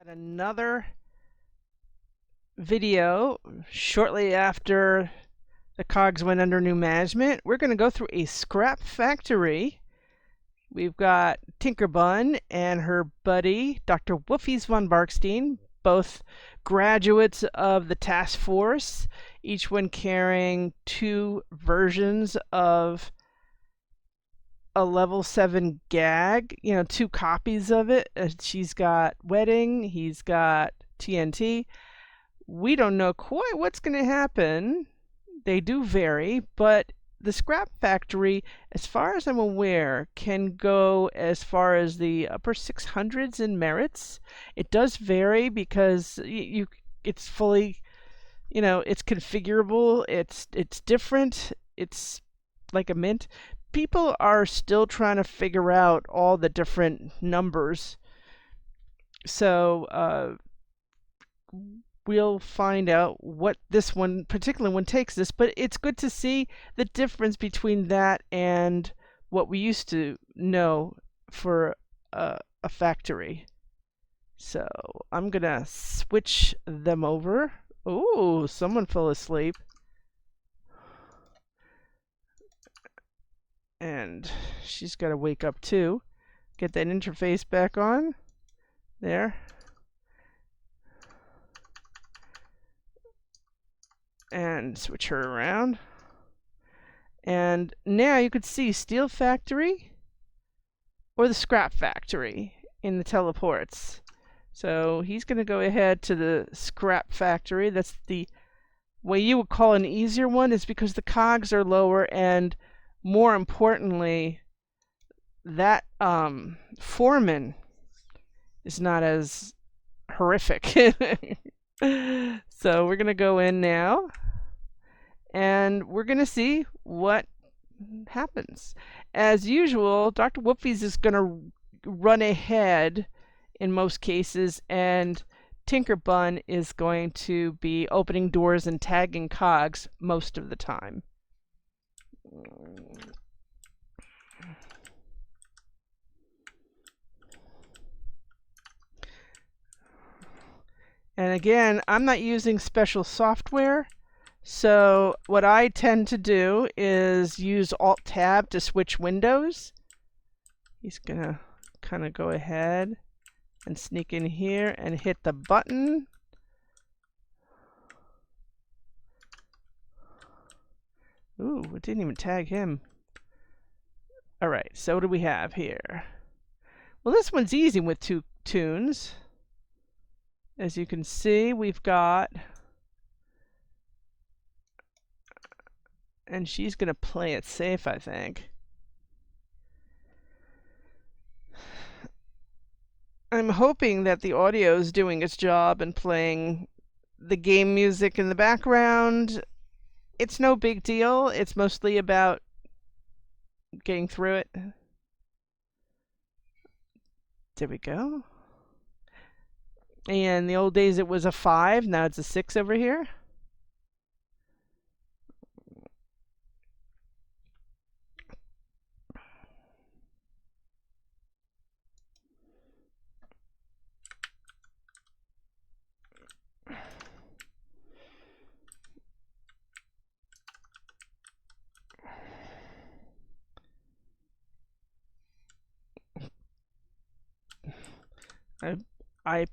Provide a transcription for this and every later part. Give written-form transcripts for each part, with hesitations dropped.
Another video shortly after the Cogs went under new management. We're going to go through a scrap factory. We've got Tinkerbunn and her buddy, Dr. Woofies Von Barkstein, both graduates of the task force, each one carrying two versions of a level 7 gag, two copies of it. She's got Wedding, he's got TNT. We don't know quite what's going to happen. They do vary, but the scrap factory, as far as I'm aware, can go as far as the upper 600s in merits. It does vary because it's fully, it's configurable. It's different. It's like a mint. People are still trying to figure out all the different numbers. So we'll find out what this one, particular one, takes this, but it's good to see the difference between that and what we used to know for a factory. So I'm gonna switch them over. Oh, someone fell asleep. And she's got to wake up too. Get that interface back on. There. And switch her around. And now you could see Steel Factory or the Scrap Factory in the teleports. So he's going to go ahead to the Scrap Factory. That's the way you would call an easier one, is because the cogs are lower, and more importantly, that foreman is not as horrific. So we're going to go in now, and we're going to see what happens. As usual, Dr. Woofies is going to run ahead in most cases, and Tinkerbunn is going to be opening doors and tagging cogs most of the time. And again, I'm not using special software, so what I tend to do is use Alt-Tab to switch windows. He's gonna kind of go ahead and sneak in here and hit the button. Ooh, it didn't even tag him. Alright, so what do we have here? Well, this one's easy with 2 tunes. As you can see, we've got, and she's going to play it safe, I think. I'm hoping that the audio is doing its job and playing the game music in the background. It's no big deal. It's mostly about getting through it. There we go. And in the old days it was a 5, now it's a 6 over here. I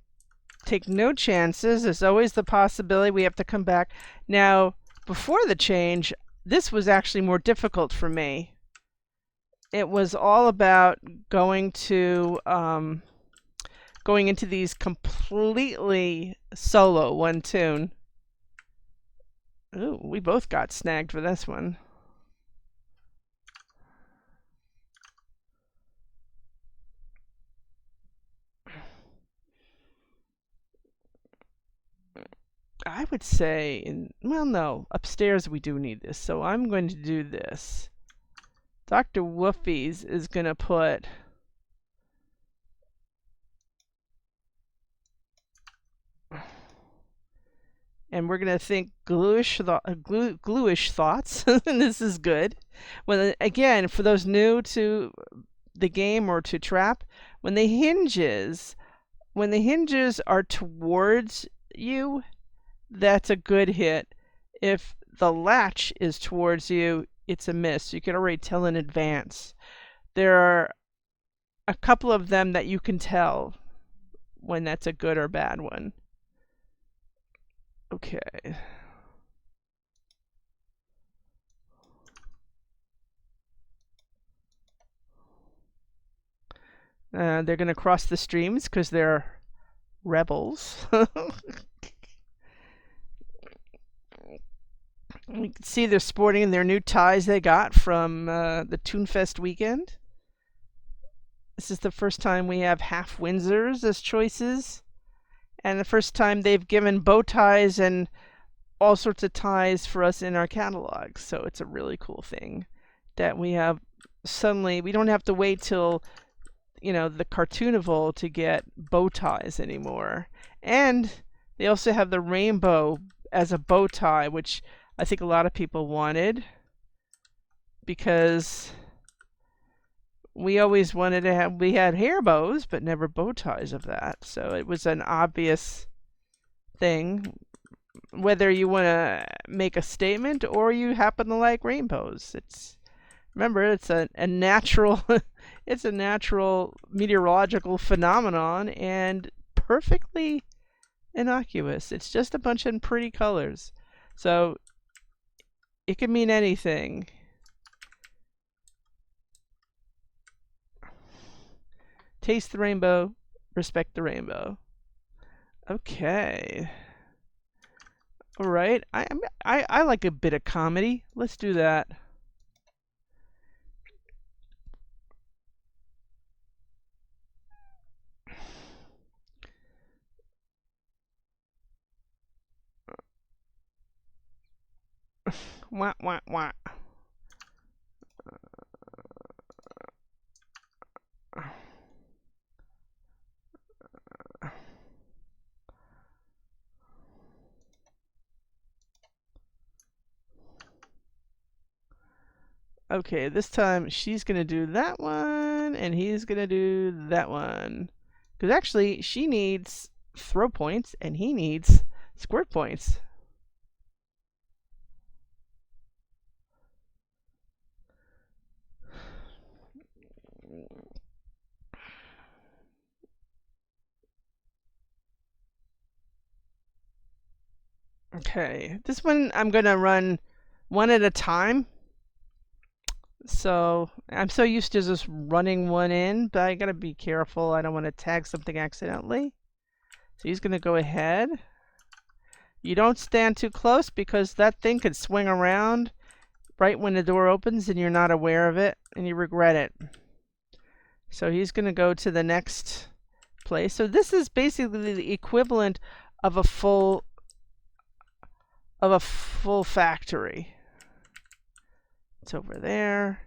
take no chances. There's always the possibility we have to come back. Now, before the change, this was actually more difficult for me. It was all about going into these completely solo one tune. Ooh, we both got snagged for this one. I would say, well, no, upstairs we do need this, so I'm going to do this. Dr. Woofies is going to put and we're going to think gluish thoughts. And this is good. When, again, for those new to the game or to Trap, when the hinges when the hinges are towards you, that's a good hit. If the latch is towards you, it's a miss. You can already tell in advance. There are a couple of them that you can tell when that's a good or bad one. Okay. They're going to cross the streams because they're rebels. You can see they're sporting their new ties they got from the Toonfest weekend. This is the first time we have half Windsors as choices, and the first time they've given bow ties and all sorts of ties for us in our catalog. So it's a really cool thing that we have. Suddenly, we don't have to wait till the Cartoonival to get bow ties anymore. And they also have the rainbow as a bow tie, which I think a lot of people wanted, because we always wanted to have, we had hair bows, but never bow ties of that. So it was an obvious thing, whether you want to make a statement or you happen to like rainbows. Remember, it's a natural, it's a natural meteorological phenomenon and perfectly innocuous. It's just a bunch of pretty colors. So it can mean anything. Taste the rainbow, respect the rainbow. Okay. All right. I like a bit of comedy. Let's do that. Wah, wah, wah. Okay, this time she's going to do that one, and he's going to do that one. Because actually, she needs throw points, and he needs squirt points. Okay, this one I'm going to run one at a time. So I'm so used to just running one in, but I got to be careful. I don't want to tag something accidentally. So he's going to go ahead. You don't stand too close because that thing could swing around right when the door opens and you're not aware of it and you regret it. So he's going to go to the next place. So this is basically the equivalent of a full factory. It's over there.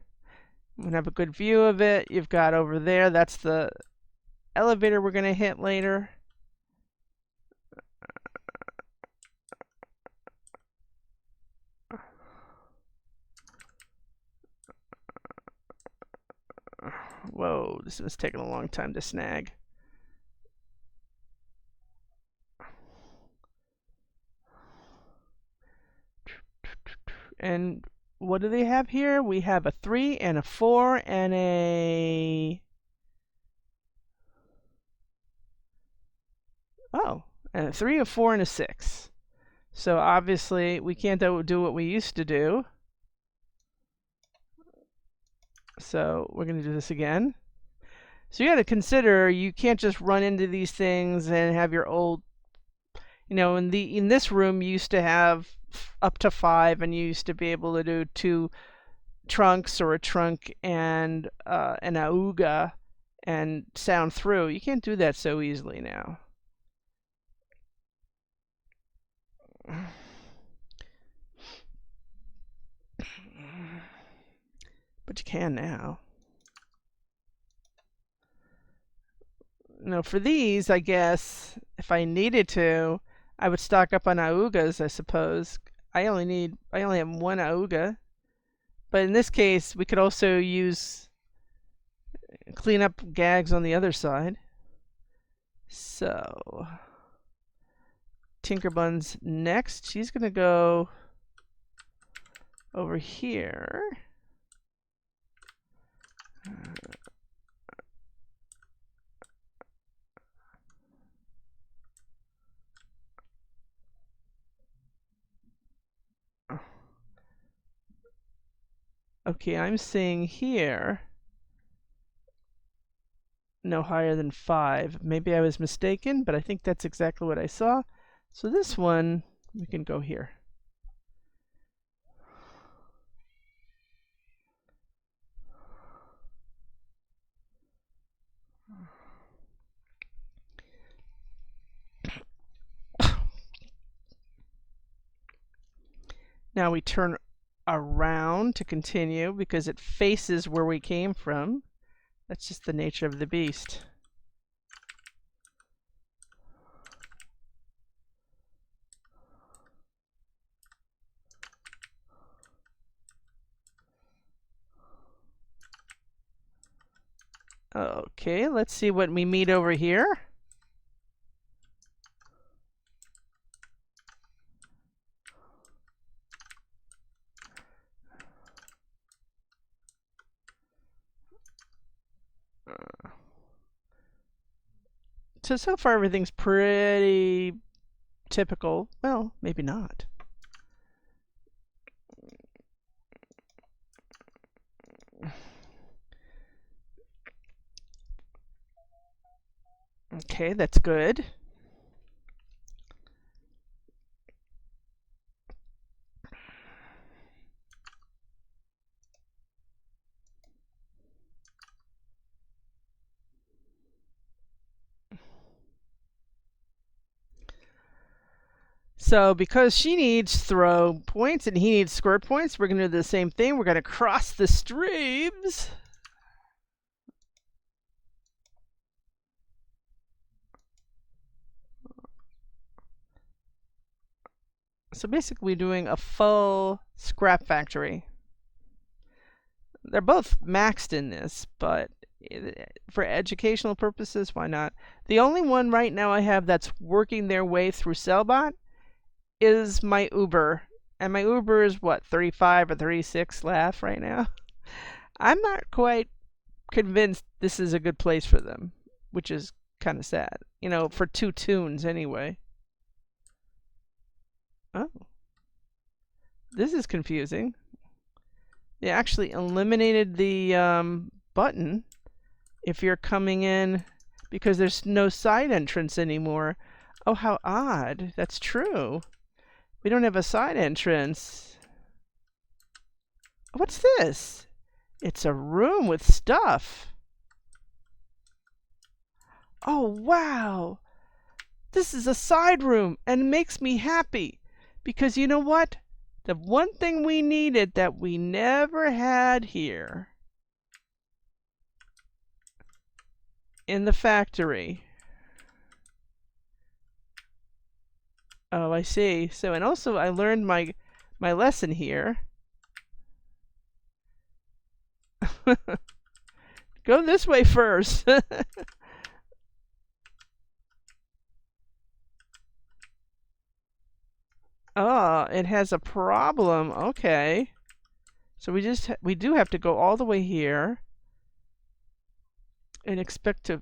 I'm going to have a good view of it. You've got over there, that's the elevator we're going to hit later. Whoa, this was taking a long time to snag. And what do they have here? We have a 3 and a 4 and a... Oh, and a 3, a 4, and a 6. So obviously we can't do what we used to do. So we're going to do this again. So you got to consider you can't just run into these things and have your old, in this room you used to have up to 5, and you used to be able to do 2 trunks or a trunk and an auga and sound through. You can't do that so easily now. But you can now. For these, I guess, if I needed to, I would stock up on augas, I suppose. I only have one auga. But in this case, we could also clean up gags on the other side. So Tinkerbunn's next. She's going to go over here. Okay, I'm seeing here no higher than 5. Maybe I was mistaken, but I think that's exactly what I saw. So this one, we can go here. Now we turn around to continue because it faces where we came from. That's just the nature of the beast. Okay, let's see what we meet over here. So far everything's pretty typical. Well, maybe not. Okay, that's good. So because she needs throw points and he needs score points, we're going to do the same thing. We're going to cross the streams. So basically doing a full scrap factory. They're both maxed in this, but for educational purposes, why not? The only one right now I have that's working their way through Sellbot is my Uber. And my Uber is what, 35 or 36 laugh right now? I'm not quite convinced this is a good place for them, which is kind of sad. You know, for 2-Toons anyway. Oh. This is confusing. They actually eliminated the button if you're coming in because there's no side entrance anymore. Oh, how odd. That's true. We don't have a side entrance. What's this? It's a room with stuff. Oh, wow. This is a side room and it makes me happy because you know what? The one thing we needed that we never had here in the factory. Oh, I see. So, and also I learned my lesson here. Go this way first. Oh, it has a problem. Okay. So we do have to go all the way here and expect to.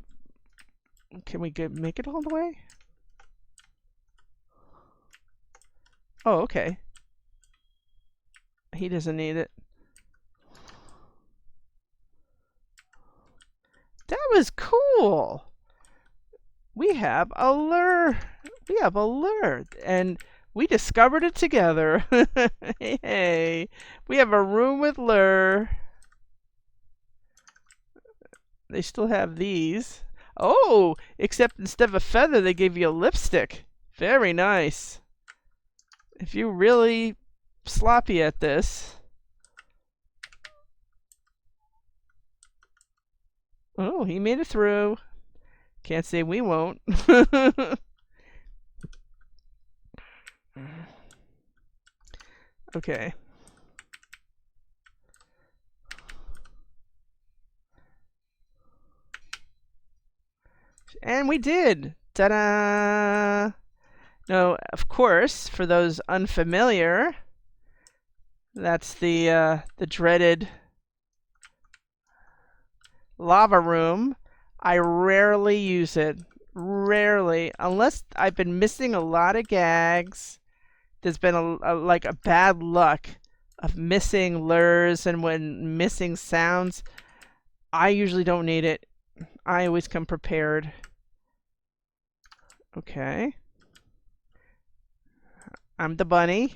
Can we make it all the way? Oh, okay. He doesn't need it. That was cool. We have a lure. We have a lure, and we discovered it together. Hey, we have a room with lure. They still have these. Oh, except instead of a feather, they gave you a lipstick. Very nice. If you're really sloppy at this. Oh, he made it through. Can't say we won't. Okay. And we did! Ta-da! Now, of course, for those unfamiliar, that's the dreaded lava room. I rarely use it. Rarely. Unless I've been missing a lot of gags. There's been like a bad luck of missing lures, and when missing sounds, I usually don't need it. I always come prepared. Okay. I'm the bunny.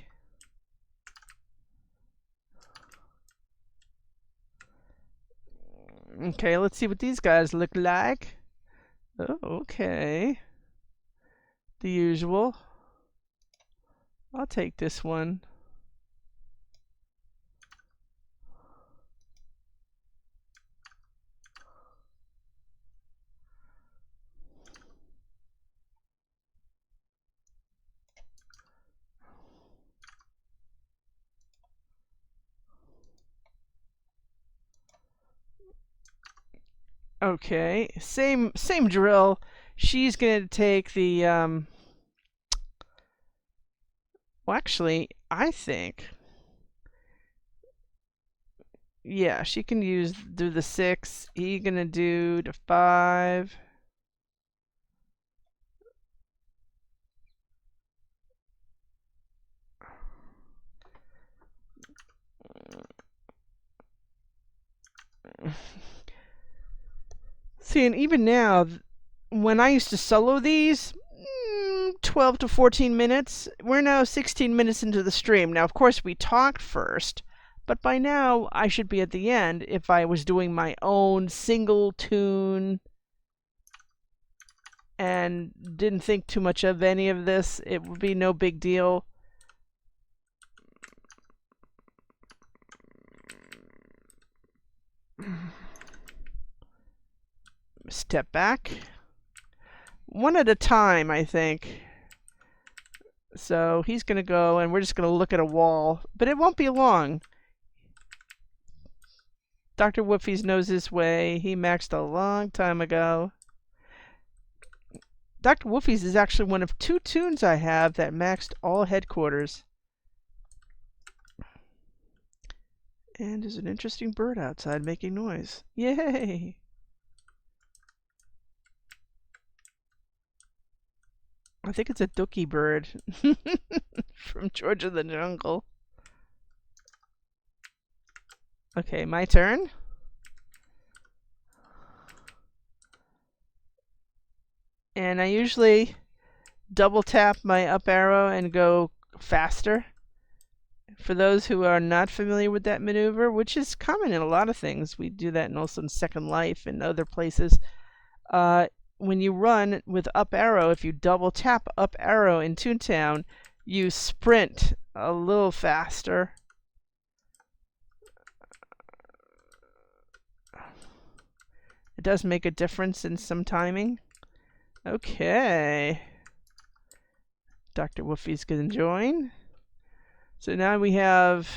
Okay, let's see what these guys look like. Oh, okay. The usual. I'll take this one. Okay, same drill. She's gonna take the well, actually, I think, yeah, she can do the 6. He gonna do the 5. See, and even now, when I used to solo these, 12 to 14 minutes. We're now 16 minutes into the stream. Now, of course, we talked first, but by now I should be at the end if I was doing my own single tune and didn't think too much of any of this. It would be no big deal. Step back. One at a time, I think. So he's going to go, and we're just going to look at a wall, but it won't be long. Dr. Woofies knows his way. He maxed a long time ago. Dr. Woofies is actually one of 2 tunes I have that maxed all headquarters. And there's an interesting bird outside making noise. Yay! I think it's a dookie bird from George of the Jungle. Okay, my turn. And I usually double tap my up arrow and go faster. For those who are not familiar with that maneuver, which is common in a lot of things, we do that also in Second Life and other places. When you run with up arrow, if you double tap up arrow in Toontown, you sprint a little faster. It does make a difference in some timing. Okay. Dr. Woofie's gonna join. So now we have,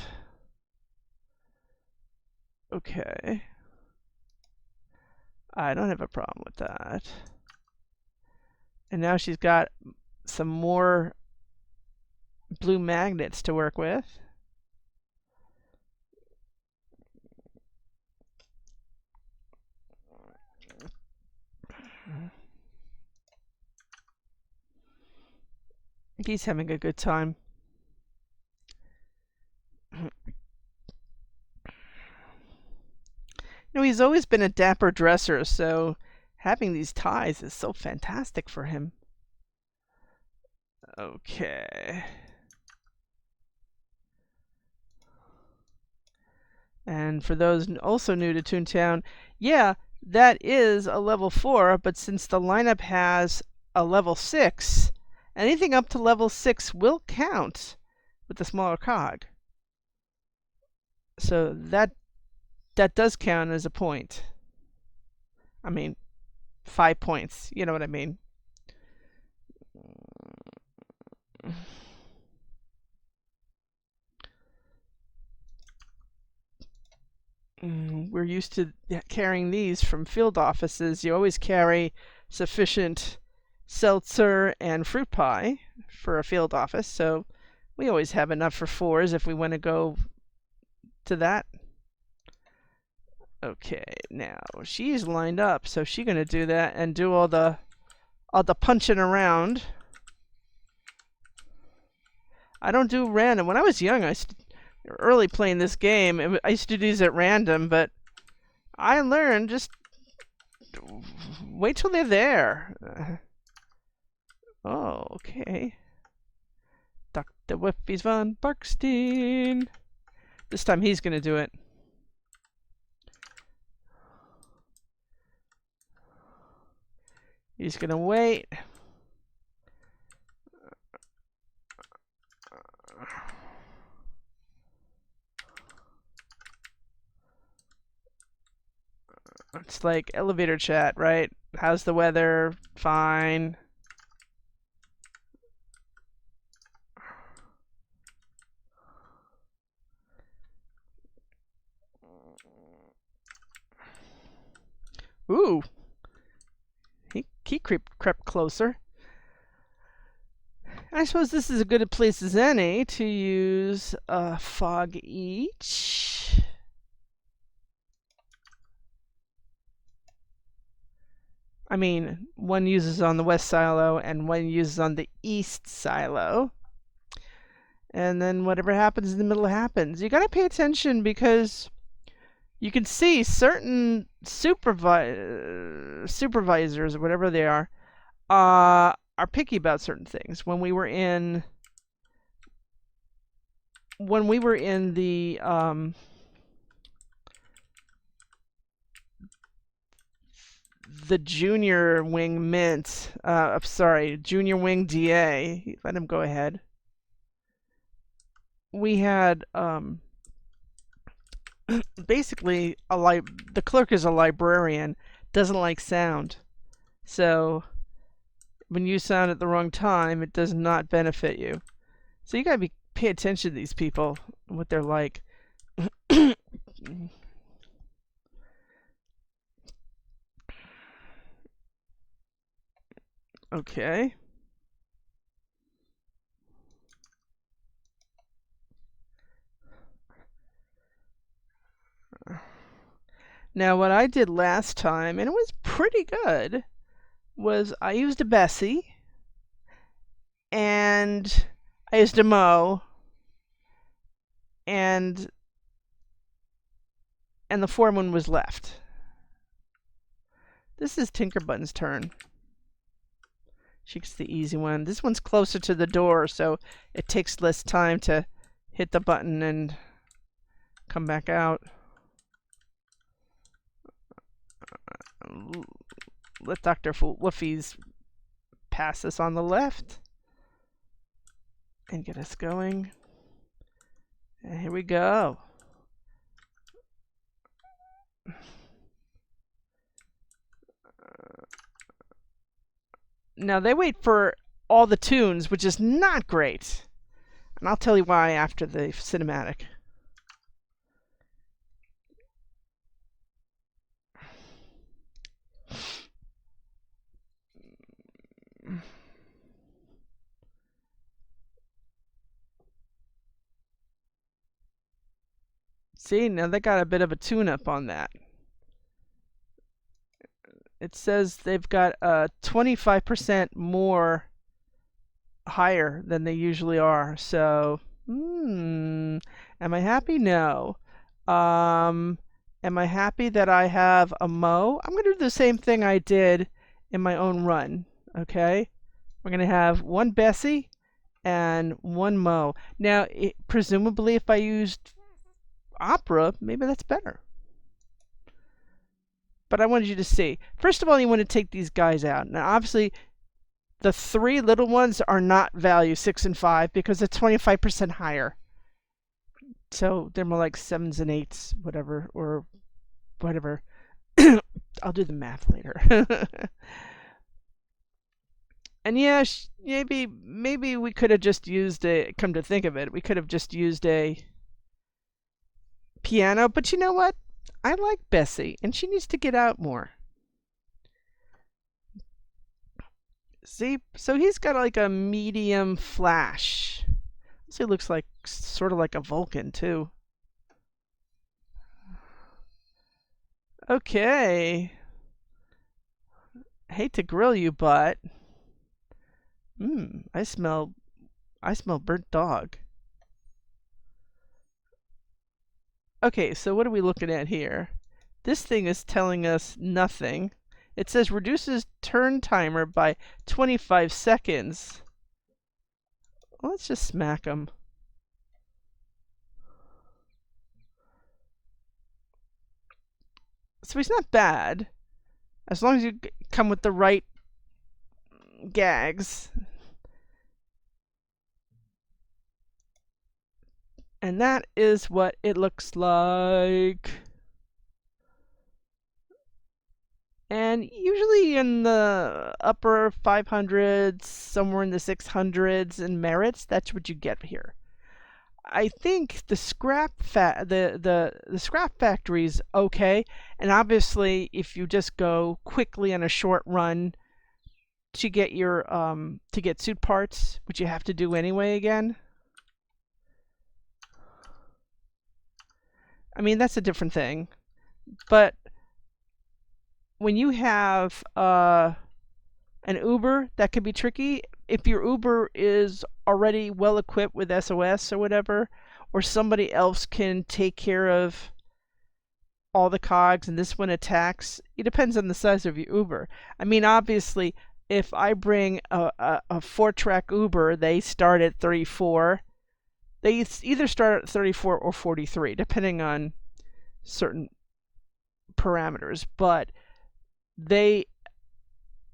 okay. I don't have a problem with that. And now she's got some more blue magnets to work with. He's having a good time. You know, he's always been a dapper dresser, so having these ties is so fantastic for him. Okay. And for those also new to Toontown, yeah, that is a level 4, but since the lineup has a level 6, anything up to level 6 will count with the smaller cog. So that does count as a point. I mean, 5 points. You know what I mean. We're used to carrying these from field offices. You always carry sufficient seltzer and fruit pie for a field office, so we always have enough for 4s if we want to go to that. Okay, now she's lined up, so she's gonna do that and do all the punching around. I don't do random. When I was young, early playing this game, I used to do these at random, but I learned just wait till they're there. Oh, okay. Dr Woofies Von Barkstein. This time he's gonna do it. He's gonna wait. It's like elevator chat, right? How's the weather? Fine. Ooh. He crept closer. I suppose this is as good a place as any to use a fog each. I mean, one uses on the west silo and one uses on the east silo. And then whatever happens in the middle happens. You gotta pay attention because you can see certain supervisors or whatever they are picky about certain things. When we were in the junior wing mint, junior wing DA, let him go ahead. We had basically the clerk is a librarian, doesn't like sound. So when you sound at the wrong time, it does not benefit you. So you gotta pay attention to these people, what they're like. Okay. Now what I did last time, and it was pretty good, was I used a Bessie, and I used a Mo, and the foreman was left. This is Tinkerbunn's turn. She gets the easy one. This one's closer to the door, so it takes less time to hit the button and come back out. Let Dr. Woofies pass us on the left and get us going. And here we go. Now they wait for all the tunes, which is not great. And I'll tell you why after the cinematic. See, now they got a bit of a tune-up on that. It says they've got 25% more higher than they usually are. So, am I happy? No. Am I happy that I have a Mo? I'm going to do the same thing I did in my own run. Okay? We're going to have one Bessie and one Mo. Now, presumably, if I used Opera, maybe that's better. But I wanted you to see. First of all, you want to take these guys out. Now, obviously, the 3 little ones are not value 6 and 5 because they're 25% higher. So they're more like 7s and 8s, whatever, or whatever. I'll do the math later. And yeah, maybe we could have just used come to think of it, we could have just used a piano. But you know what? I like Bessie, and she needs to get out more. See, so he's got like a medium flash. So he looks like sort of like a Vulcan too. Okay. Hate to grill you, but I smell burnt dog. Okay, so what are we looking at here? This thing is telling us nothing. It says reduces turn timer by 25 seconds. Well, let's just smack him. So he's not bad, as long as you come with the right gags. And that is what it looks like. And usually in the upper 500s, somewhere in the 600s in merits, that's what you get here. I think the scrap scrap factory is okay, and obviously if you just go quickly on a short run to get your to get suit parts, which you have to do anyway again. I mean, that's a different thing. But when you have an Uber, that could be tricky. If your Uber is already well equipped with SOS or whatever, or somebody else can take care of all the cogs and this one attacks, it depends on the size of your Uber. I mean, obviously, if I bring a 4-track Uber, they start at 34. They either start at 34 or 43, depending on certain parameters, but they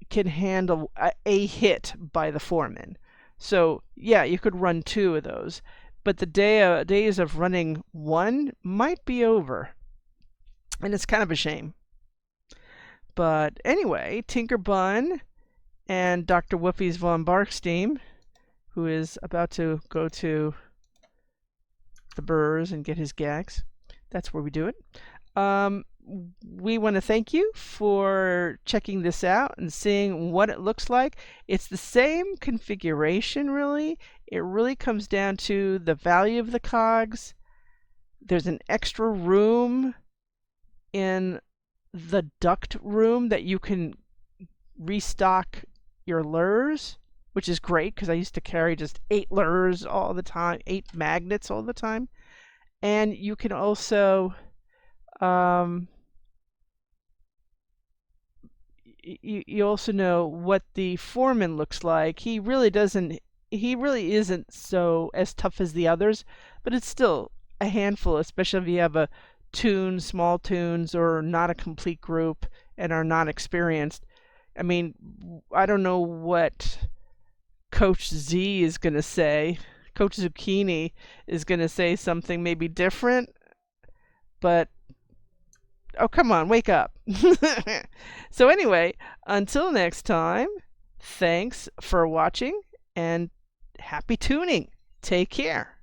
can handle a hit by the foreman. So yeah, you could run 2 of those, but the days of running 1 might be over, and it's kind of a shame. But anyway, Tinkerbunn and Dr. Woofies Von Barkstein, who is about to go to the burrs and get his gags. That's where we do it. We want to thank you for checking this out and seeing what it looks like. It's the same configuration, really. It really comes down to the value of the cogs. There's an extra room in the duct room that you can restock your lures, which is great because I used to carry just 8 lures all the time, 8 magnets all the time. And you can also you also know what the foreman looks like. He really isn't so as tough as the others, but it's still a handful, especially if you have a small toons, or not a complete group and are not experienced. I mean, I don't know what Coach Z is going to say. Coach Zucchini is going to say something maybe different, but oh, come on, wake up. So anyway, until next time, thanks for watching and happy tuning. Take care.